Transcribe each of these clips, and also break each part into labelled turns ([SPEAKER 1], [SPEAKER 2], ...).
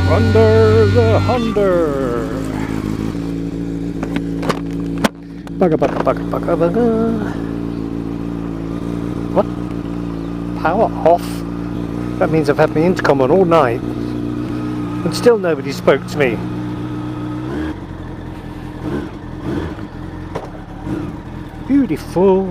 [SPEAKER 1] Rhonda the Hunter. Bugger, bugger, bugger, bugger, bugger. What? Power off? That means I've had my intercom on all night and still nobody spoke to me. Beautiful.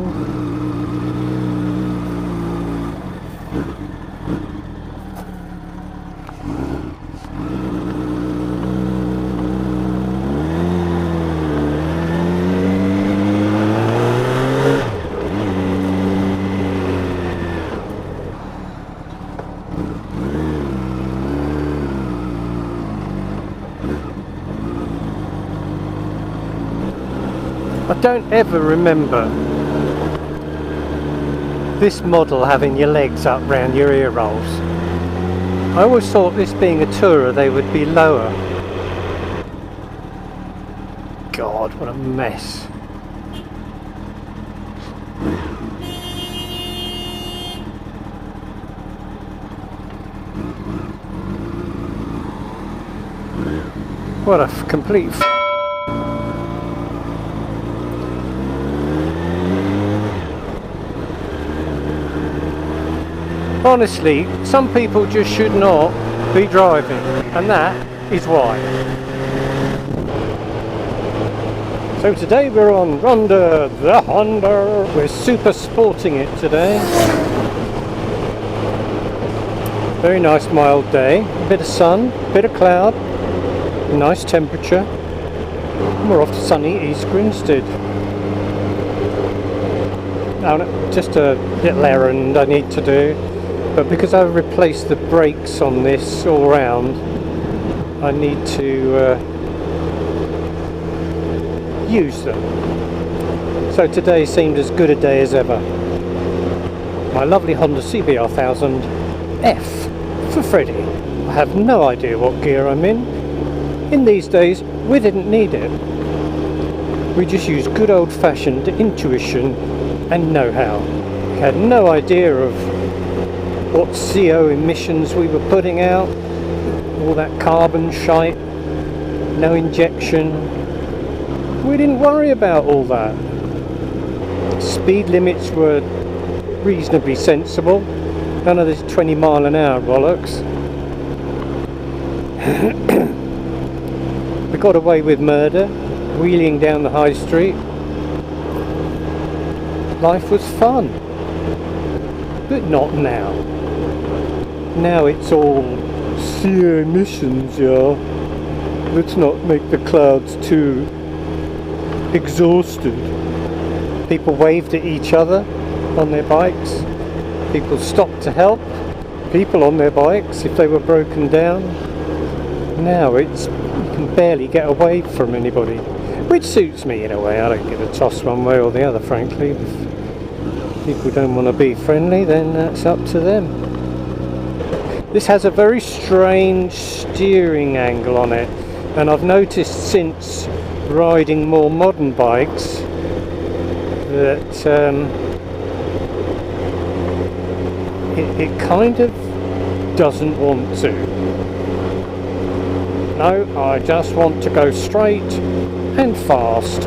[SPEAKER 1] I don't ever remember this model having your legs up round your ear rolls. I always thought this being a Tourer they would be lower. God, what a mess. What a complete Honestly, some people just should not be driving, and that is why. So today we're on Rhonda the Hunter. We're super sporting it today. Very nice mild day. A bit of sun, a bit of cloud, nice temperature. And we're off to sunny East Grinstead. Now, just a little errand I need to do. But because I've replaced the brakes on this all round, I need to use them. So today seemed as good a day as ever. My lovely Honda CBR 1000 F for Freddy. I have no idea what gear I'm in. In these days, we didn't need it. We just used good old-fashioned intuition and know-how. We had no idea of what CO emissions we were putting out, all that carbon shite, no injection. We didn't worry about all that. Speed limits were reasonably sensible, none of this 20 mile an hour bollocks. We got away with murder, wheeling down the high street. Life was fun, but not now. Now it's all CO emissions, yeah. Let's not make the clouds too exhausted. People waved at each other on their bikes. People stopped to help people on their bikes if they were broken down. Now it's, you can barely get away from anybody, which suits me in a way. I don't give a toss one way or the other, frankly. If people don't want to be friendly, then that's up to them. This has a very strange steering angle on it, and I've noticed since riding more modern bikes that it kind of doesn't want to. No, I just want to go straight and fast.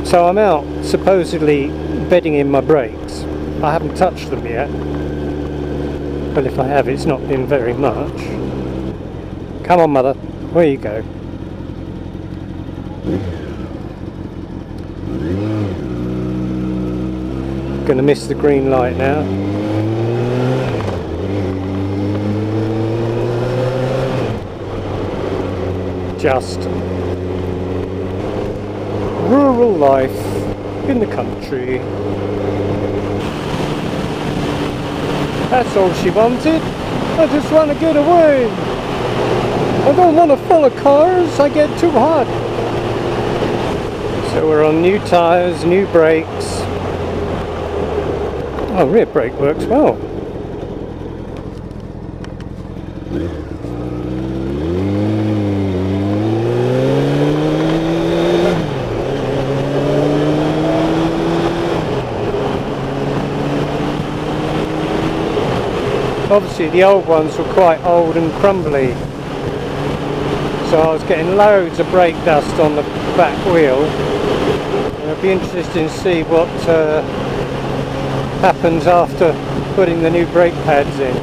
[SPEAKER 1] So I'm out supposedly bedding in my brakes. I haven't touched them yet. Well, if I have, it's not been very much. Come on, mother. Where you go? Gonna miss the green light now. Just rural life in the country. That's all she wanted. I just want to get away. I don't want to follow cars. I get too hot. So we're on new tyres, new brakes. Oh, rear brake works well. Obviously the old ones were quite old and crumbly, so I was getting loads of brake dust on the back wheel. And it'll be interesting to see what happens after putting the new brake pads in.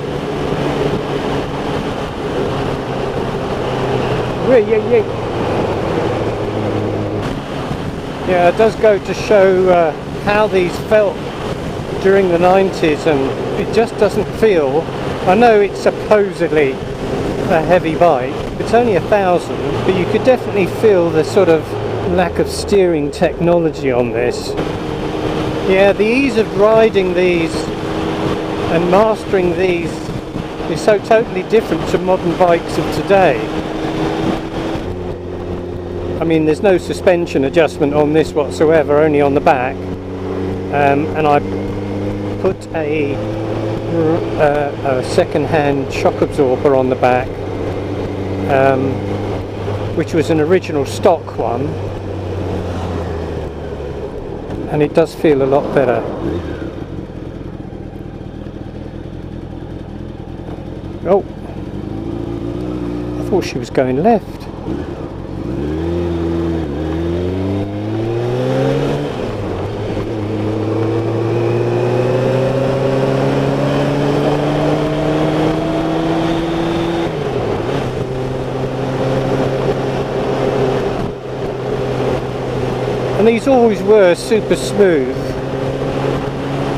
[SPEAKER 1] Yeah, it does go to show how these felt during the 90s, and it just doesn't feel, I know it's supposedly a heavy bike, it's only 1,000, but you could definitely feel the sort of lack of steering technology on this. Yeah, the ease of riding these and mastering these is so totally different to modern bikes of today. I mean, there's no suspension adjustment on this whatsoever, only on the back, and I put a second-hand shock absorber on the back, which was an original stock one, and it does feel a lot better. Oh, I thought she was going left. And these always were super smooth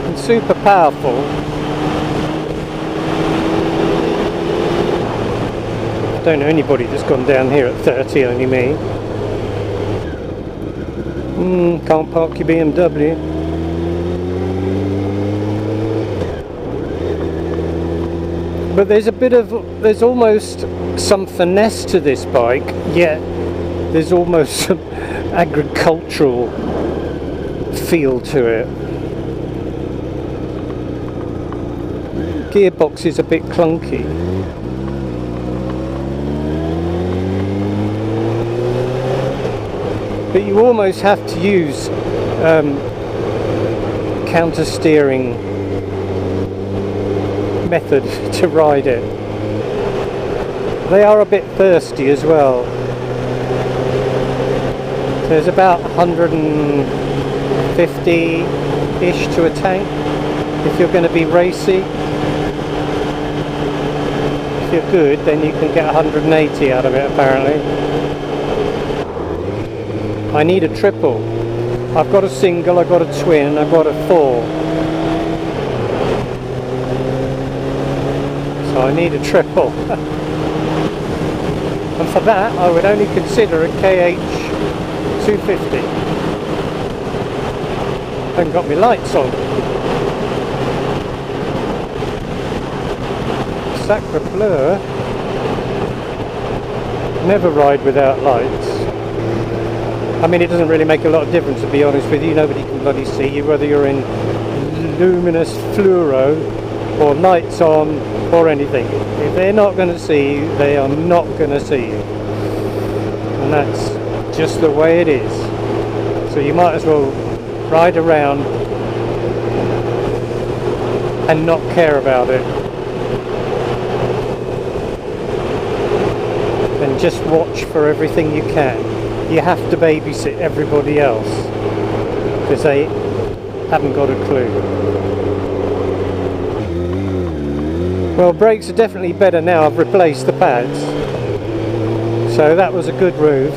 [SPEAKER 1] and super powerful. I don't know anybody that's gone down here at 30, only me. Can't park your BMW. But there's almost some finesse to this bike, yet there's almost some agricultural feel to it. Gearbox is a bit clunky. But you almost have to use counter steering method to ride it. They are a bit thirsty as well. There's about 150-ish to a tank if you're going to be racy. If you're good, then you can get 180 out of it apparently. I need a triple. I've got a single, I've got a twin, I've got a 4. So I need a triple. And for that I would only consider a KH 250. Haven't got my lights on. Sacre bleu. Never ride without lights. I mean, it doesn't really make a lot of difference, to be honest with you. Nobody can bloody see you, whether you're in luminous fluoro or lights on or anything. If they're not going to see you, they are not going to see you. And that's just the way it is. So you might as well ride around and not care about it, and just watch for everything you can. You have to babysit everybody else because they haven't got a clue. Well, brakes are definitely better now. I've replaced the pads, so that was a good move.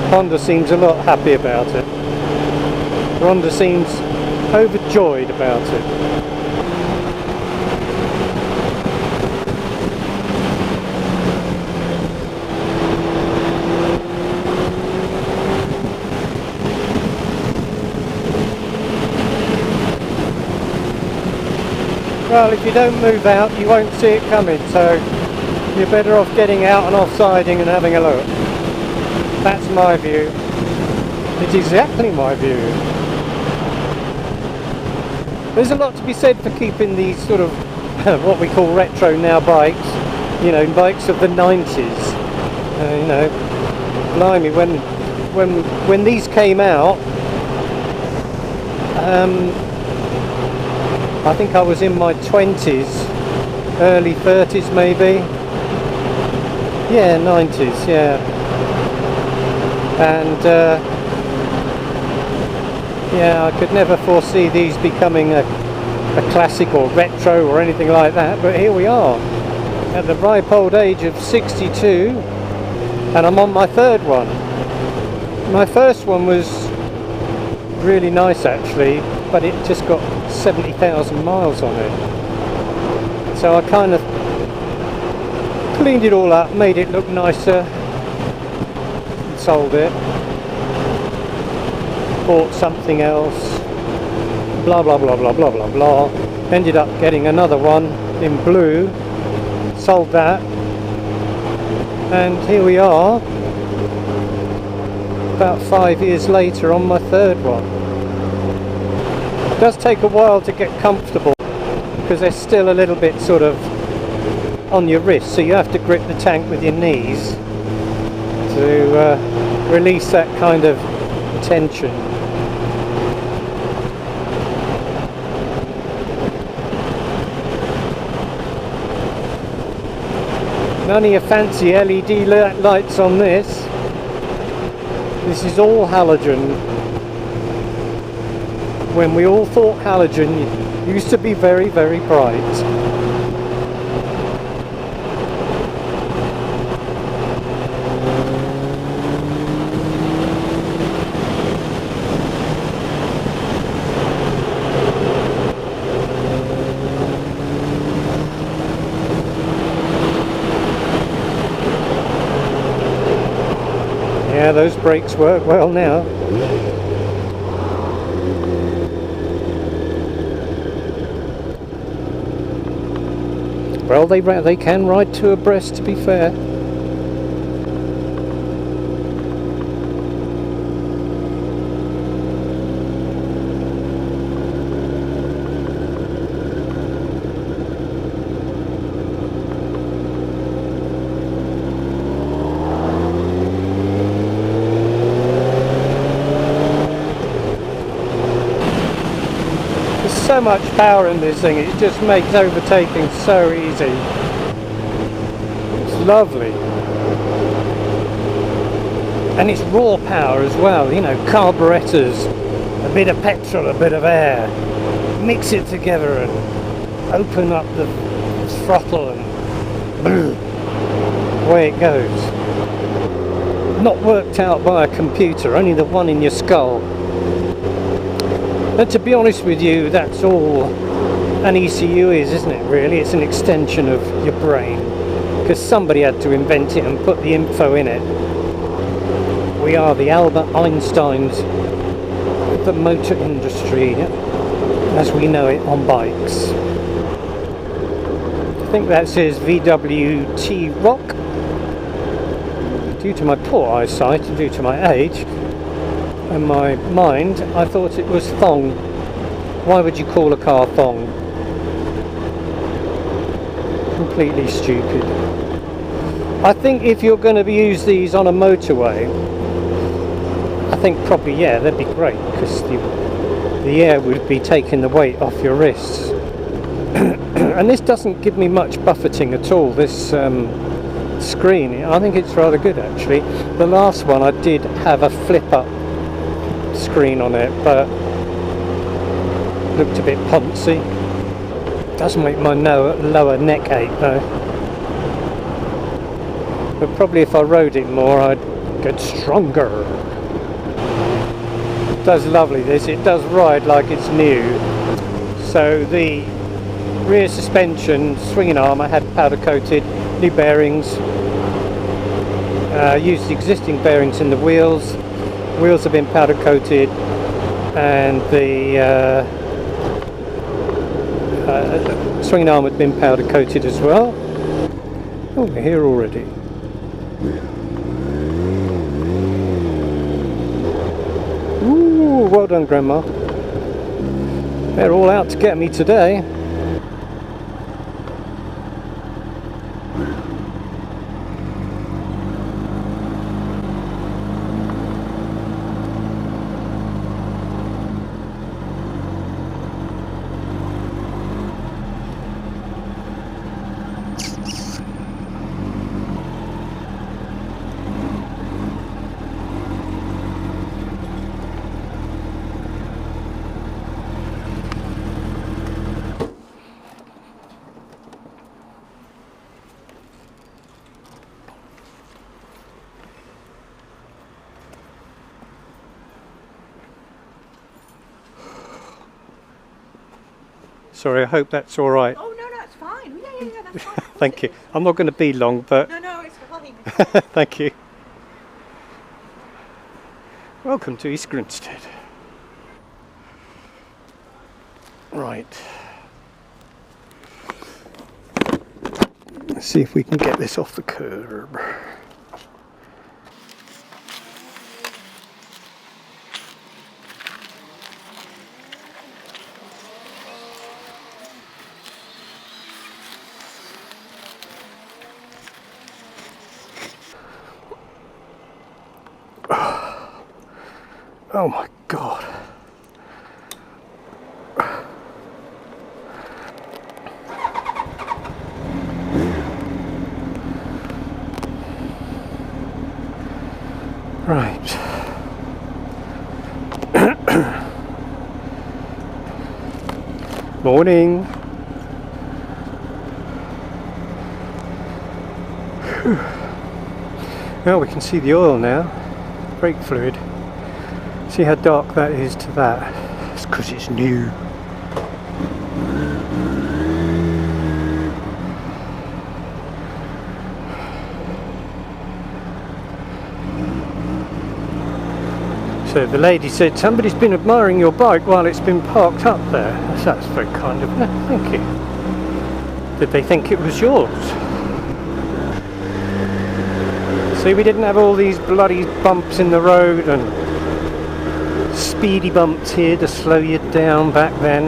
[SPEAKER 1] Rhonda seems a lot happy about it. Rhonda seems overjoyed about it. Well, if you don't move out, you won't see it coming, so you're better off getting out and off-siding and having a look. That's my view. It's exactly my view. There's a lot to be said for keeping these sort of what we call retro now bikes, you know, bikes of the 90s. You know, blimey, when these came out, I think I was in my 20s, early 30s maybe. Yeah, 90s, yeah. And yeah, I could never foresee these becoming a classic or retro or anything like that, but here we are at the ripe old age of 62, and I'm on my third one. My first one was really nice actually, but it just got 70,000 miles on it, so I kind of cleaned it all up, made it look nicer, and sold it, bought something else, blah blah blah blah blah blah blah. Ended up getting another one in blue, sold that, and here we are about 5 years later on my third one. It does take a while to get comfortable because they're still a little bit sort of on your wrist, so you have to grip the tank with your knees to release that kind of tension. None of your fancy LED lights on this. This is all halogen. When we all thought halogen used to be very, very bright. Yeah, those brakes work well now. Well, they can ride two abreast, to be fair. So much power in this thing, it just makes overtaking so easy. It's lovely. And it's raw power as well, you know, carburetors, a bit of petrol, a bit of air, mix it together and open up the throttle and boom, away it goes. Not worked out by a computer, only the one in your skull. But to be honest with you, that's all an ECU is, isn't it, really? It's an extension of your brain, because somebody had to invent it and put the info in it. We are the Albert Einsteins of the motor industry, as we know it on bikes. I think that says VWT Rock. Due to my poor eyesight and due to my age, in my mind, I thought it was thong. Why would you call a car thong? Completely stupid. I think if you're going to use these on a motorway, I think probably, yeah, that'd be great, because the air would be taking the weight off your wrists. And this doesn't give me much buffeting at all, this screen. I think it's rather good actually. The last one I did have a flip up screen on it, but looked a bit poncy. Does make my lower neck ache though. But probably if I rode it more I'd get stronger. It does lovely this, it does ride like it's new. So the rear suspension swinging arm I had powder coated, new bearings, used the existing bearings in the wheels. Wheels have been powder coated, and the swinging arm had been powder coated as well. Oh, we're here already. Ooh, well done, Grandma. They're all out to get me today. Sorry, I hope that's all right.
[SPEAKER 2] Oh no, that's fine. Yeah, that's fine.
[SPEAKER 1] Thank you. I'm not going to be long, but
[SPEAKER 2] No, it's fine.
[SPEAKER 1] thank you. Welcome to East Grinstead. Right. Let's see if we can get this off the curb. Oh my God. Right. Morning. Well, we can see the oil now. Brake fluid. See how dark that is to that? It's because it's new. So the lady said, somebody's been admiring your bike while it's been parked up there. That's very kind of them. Thank you. Did they think it was yours? See, we didn't have all these bloody bumps in the road and speedy bumps here to slow you down back then.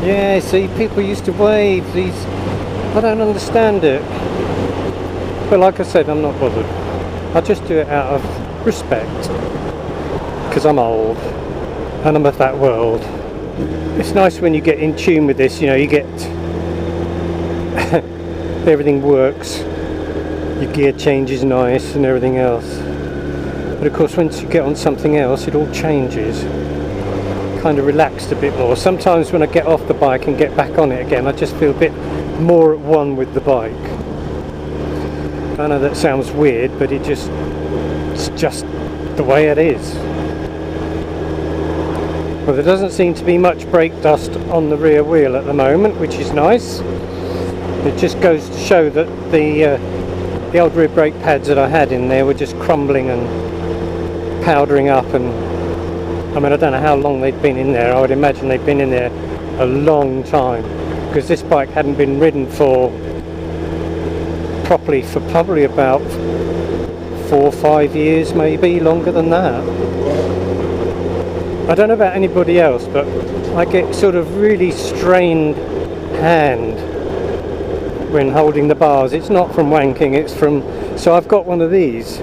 [SPEAKER 1] Yeah, see, people used to wave these. I don't understand it. But like I said, I'm not bothered. I just do it out of respect. Because I'm old. And I'm of that world. It's nice when you get in tune with this, you know, you get... everything works. Your gear changes nice and everything else. But of course once you get on something else it all changes. Kind of relaxed a bit more. Sometimes when I get off the bike and get back on it again I just feel a bit more at one with the bike. I know that sounds weird but it's just the way it is. Well, there doesn't seem to be much brake dust on the rear wheel at the moment, which is nice. It just goes to show that the old rear brake pads that I had in there were just crumbling and powdering up, and I mean I don't know how long they'd been in there. I would imagine they'd been in there a long time because this bike hadn't been ridden properly for probably about 4 or 5 years, maybe longer than that. I don't know about anybody else, but I get sort of really strained hand when holding the bars. It's not from wanking, it's from... So I've got one of these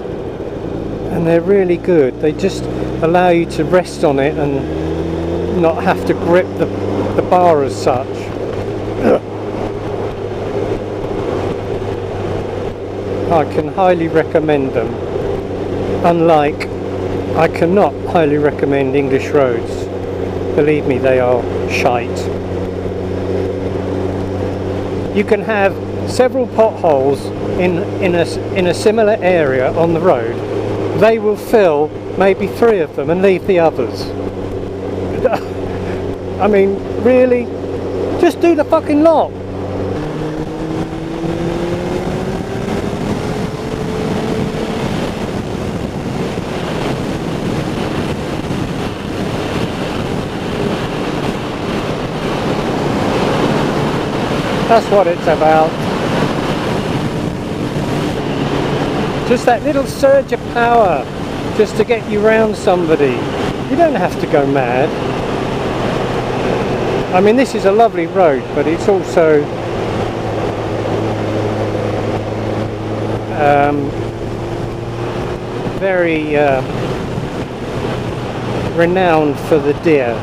[SPEAKER 1] and they're really good. They just allow you to rest on it and not have to grip the bar as such. I can highly recommend them. Unlike, I cannot highly recommend English roads. Believe me, they are shite. You can have several potholes in a similar area on the road. They will fill maybe 3 of them and leave the others. I mean, really? Just do the fucking lot. That's what it's about. Just that little surge of power, just to get you round somebody. You don't have to go mad. I mean, this is a lovely road, but it's also very renowned for the deer.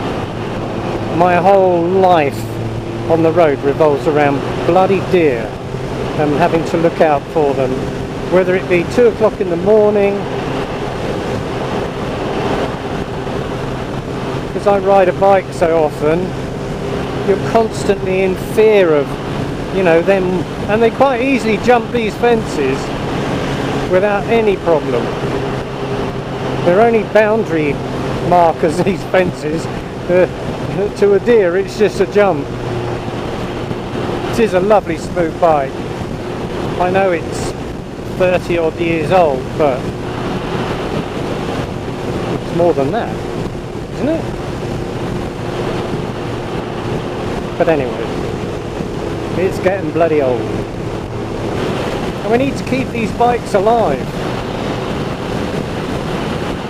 [SPEAKER 1] My whole life on the road revolves around bloody deer and having to look out for them, whether it be 2 o'clock in the morning, because I ride a bike so often. You're constantly in fear of, you know, them, and they quite easily jump these fences without any problem. They're only boundary markers, these fences. to a deer, it's just a jump. It is a lovely smooth bike. I know it's 30 odd years old, but it's more than that, isn't it? But anyway, it's getting bloody old. And we need to keep these bikes alive.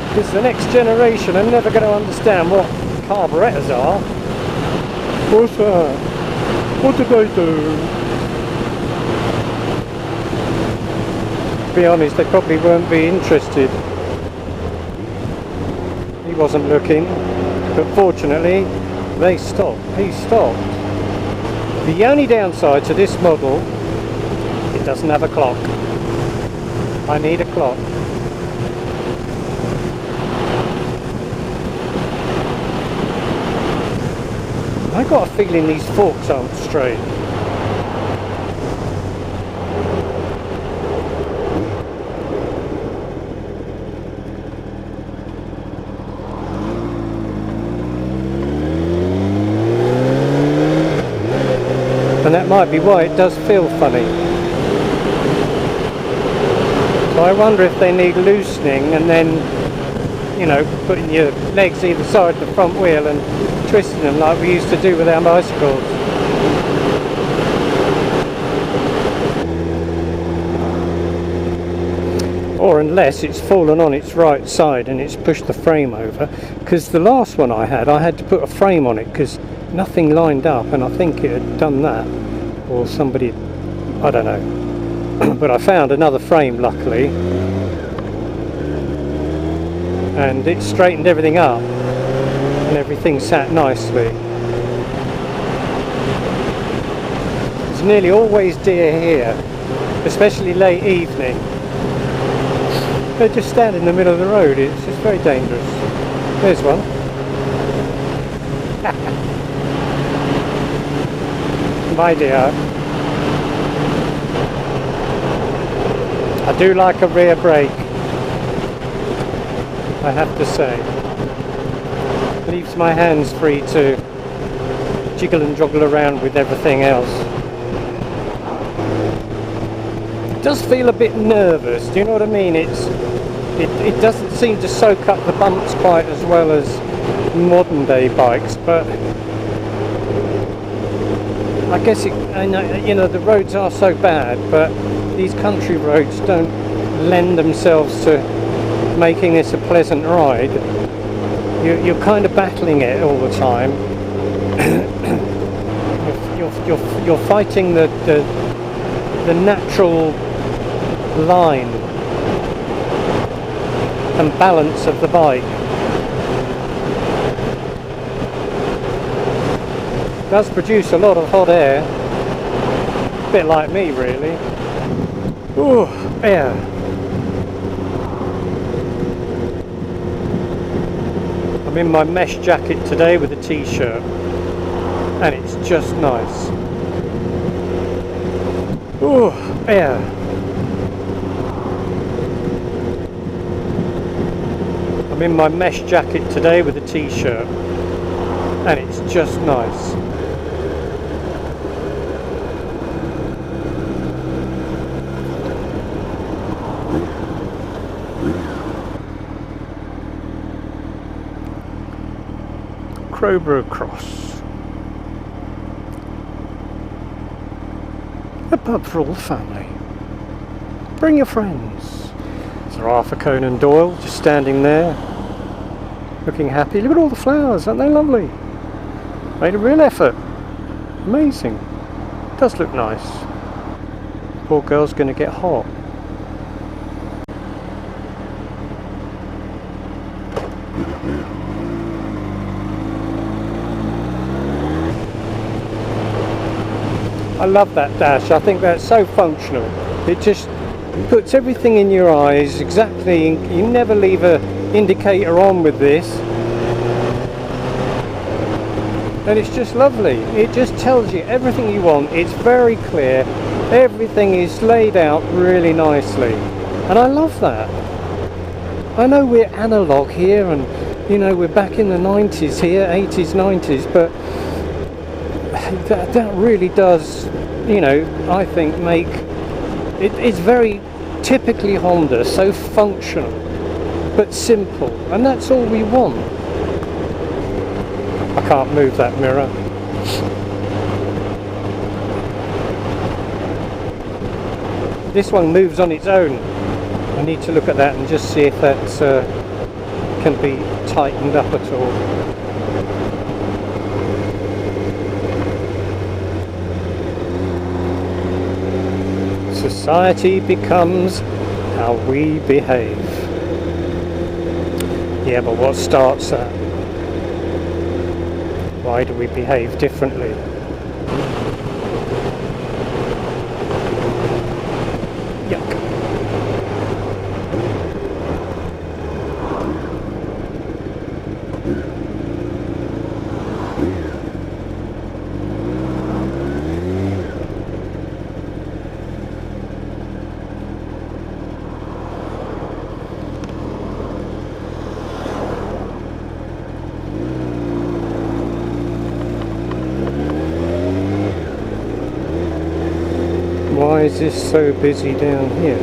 [SPEAKER 1] Because the next generation are never going to understand what carburetors are. What's that? What did they do? To be honest, they probably won't be interested. He wasn't looking, but fortunately they stopped. He stopped. The only downside to this model, it doesn't have a clock. I need a clock. I got a feeling these forks aren't straight. And that might be why it does feel funny. So I wonder if they need loosening and then, you know, putting your legs either side of the front wheel and twisting them like we used to do with our bicycles. Or unless it's fallen on its right side and it's pushed the frame over, because the last one I had to put a frame on it because nothing lined up, and I think it had done that, or somebody, I don't know. But I found another frame luckily, and it straightened everything up and everything sat nicely. There's nearly always deer here, especially late evening. They just stand in the middle of the road. It's just very dangerous. There's one. My dear. I do like a rear brake, I have to say. Leaves my hands free to jiggle and joggle around with everything else. It does feel a bit nervous, do you know what I mean? It doesn't seem to soak up the bumps quite as well as modern day bikes, but I guess you know, the roads are so bad, but these country roads don't lend themselves to making this a pleasant ride. You're kind of battling it all the time. you're fighting the natural line and balance of the bike. It does produce a lot of hot air, a bit like me really. Ooh, air. I'm in my mesh jacket today with a t-shirt, and it's just nice. Ooh, air. I'm in my mesh jacket today with a t-shirt, and it's just nice. Crowborough Cross. A pub for all the family. Bring your friends. Sir Arthur Conan Doyle just standing there, looking happy. Look at all the flowers, aren't they lovely? Made a real effort. Amazing. Does look nice. Poor girl's going to get hot. I love that dash. I think that's so functional. It just puts everything in your eyes exactly. You never leave an indicator on with this, and it's just lovely. It just tells you everything you want. It's very clear. Everything is laid out really nicely, and I love that. I know we're analog here, and You know, we're back in the 90s here, 80s, 90s, but that really does, you know, I think make it's very typically Honda, so functional but simple, and that's all we want. I can't move that mirror. This one moves on its own. I need to look at that and just see if that can be tightened up at all. Society becomes how we behave. Yeah, but what starts that? Why do we behave differently? Yuck. Why is this so busy down here?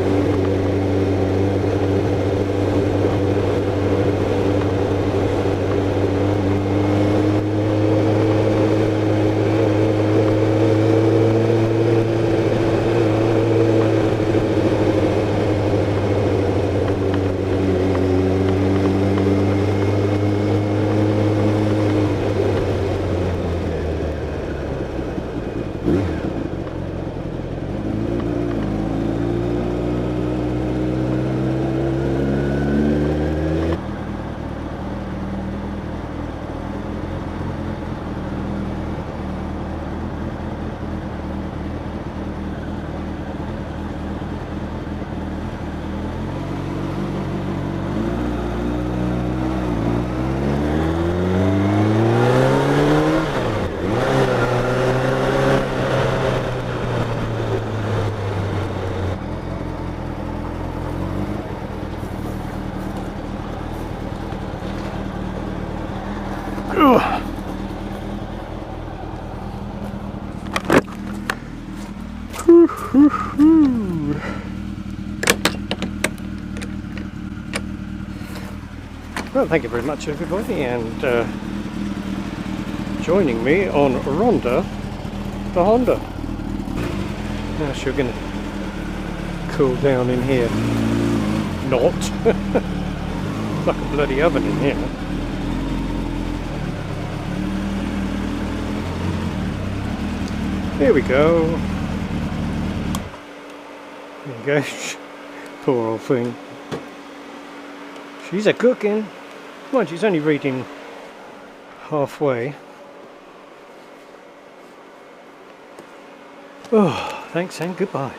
[SPEAKER 1] Well, thank you very much, everybody, and joining me on Rhonda, the Honda. Now she's going to cool down in here. Not. It's like a bloody oven in here. Here we go. There you go. Poor old thing. She's a cooking. Well, she's only reading halfway. Oh, thanks and goodbye.